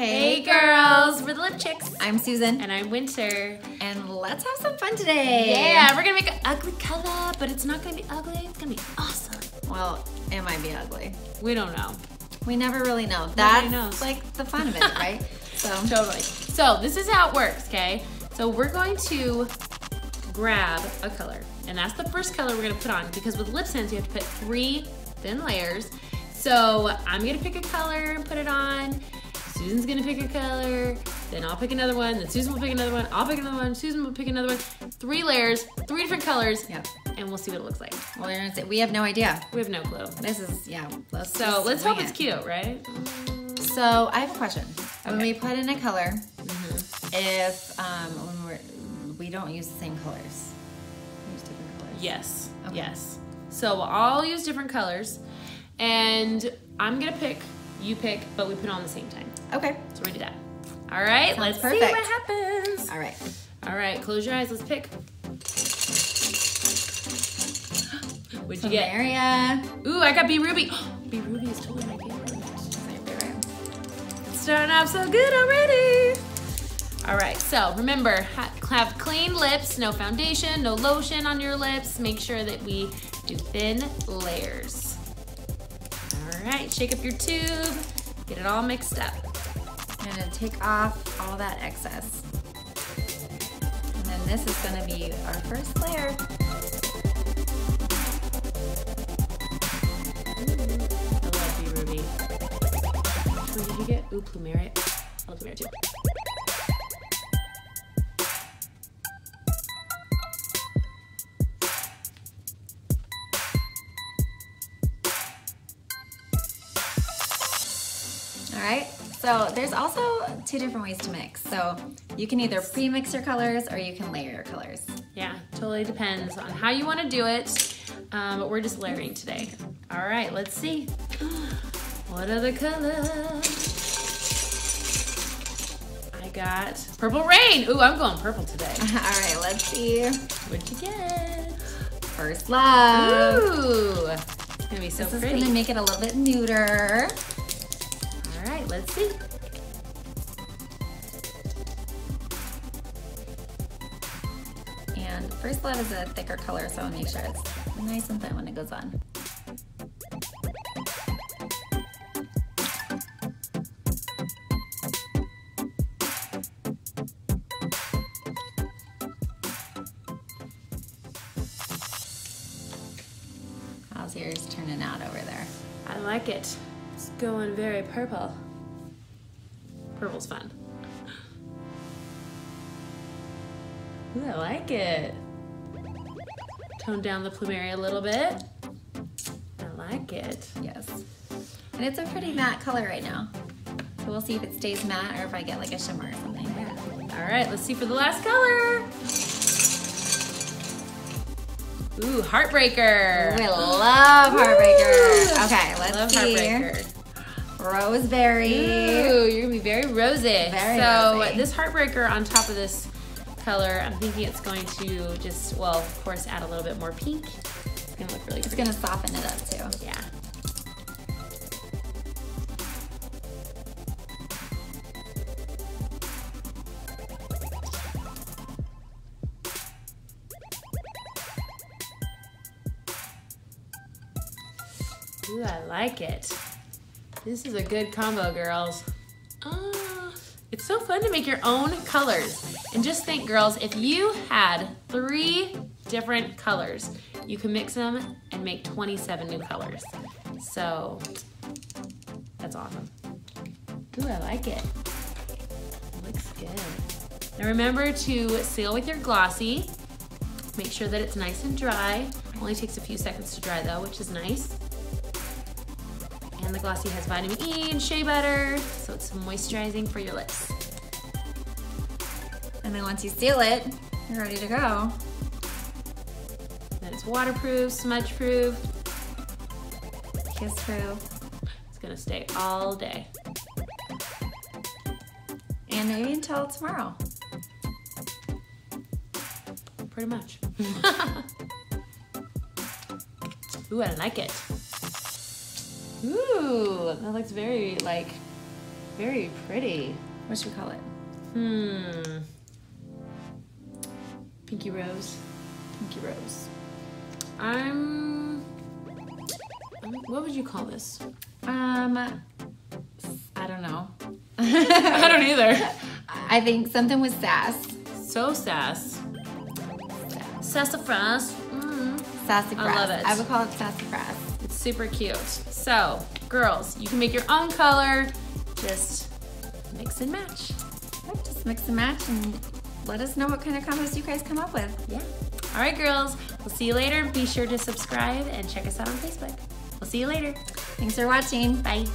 Hey girls, we're the Lip Chicks. I'm Susan. And I'm Winter. And let's have some fun today. Yeah, we're gonna make an ugly color, but it's not gonna be ugly, it's gonna be awesome. Well, it might be ugly. We don't know. We never really know. Nobody That's knows. like the fun of it, right? So Totally. So this is how it works, okay? So we're going to grab a color, and that's the first color we're gonna put on, because with LipSense you have to put 3 thin layers. So I'm gonna pick a color and put it on. Susan's gonna pick a color, then I'll pick another one, then Susan will pick another one, I'll pick another one, Susan will pick another one. 3 layers, 3 different colors, Yep. and we'll see what it looks like. well, you're gonna say we have no idea. We have no clue. This is let's hope wing it's it. cute, right? So I have a question. When Okay. we put in a color, if we don't use the same colors, we use different colors. Yes, Okay. yes. So we'll all use different colors, and I'm gonna pick, you pick, but we put it on at the same time. Okay. So we're gonna do that. All right, Sounds let's perfect. see what happens. All right. All right, close your eyes, let's pick. What'd you get? Maria. Ooh, I got B Ruby. B Ruby is totally my favorite. It's starting off so good already. All right, so remember, have clean lips, no foundation, no lotion on your lips. Make sure that we do thin layers. All right, shake up your tube, get it all mixed up. I'm gonna take off all that excess. And then this is gonna be our first layer. I love B Ruby. Which one did you get? Ooh, Plumeria. I love Plumeria too. All right, so there's also 2 different ways to mix. So you can either pre-mix your colors or you can layer your colors. Yeah, totally depends on how you want to do it, but we're just layering today. All right, let's see. What are the colors? I got Purple Rain. Ooh, I'm going purple today. All right, let's see. What'd you get? First Love. Ooh, it's gonna be so This is pretty. gonna make it a little bit nuder. All right, let's see. And First Love is a thicker color, so I'll make sure it's nice and thin when it goes on. How's yours turning out over there? I like it. It's going very purple. Purple's fun. Ooh, I like it. Tone down the Plumeria a little bit. I like it. Yes. And it's a pretty matte color right now. So we'll see if it stays matte or if I get like a shimmer or something. All right, let's see for the last color. Ooh, Heartbreaker. We love Heartbreaker. Ooh. Okay, let's Love see. Heartbreaker. Roseberry. Ooh, you're gonna be very rosy. Very so rosy. this Heartbreaker on top of this color, I'm thinking it's going to just, well, of course, add a little bit more pink. It's gonna look really It's pretty. gonna soften it up too. Yeah. Ooh, I like it. This is a good combo, girls. It's so fun to make your own colors. And just think, girls, if you had 3 different colors, you can mix them and make 27 new colors. So, that's awesome. Ooh, I like it. It looks good. Now remember to seal with your glossy. Make sure that it's nice and dry. Only takes a few seconds to dry though, which is nice. And the glossy has vitamin E and shea butter, so it's moisturizing for your lips. And then once you seal it, you're ready to go. Then it's waterproof, smudge proof. Kiss proof. It's gonna stay all day. And maybe until tomorrow. Pretty much. Ooh, I like it. Ooh, that looks very like very pretty. What should we call it? Pinky Rose. Pinky Rose. What would you call this? I don't know. I don't either. I think something with sass. So sass. Sassafras. Sassafras. I love it. I would call it sassafras. It's super cute. So, girls, you can make your own color. Just mix and match. Yep, just mix and match and let us know what kind of combos you guys come up with. Yeah. All right, girls. We'll see you later. Be sure to subscribe and check us out on Facebook. We'll see you later. Thanks for watching. Bye.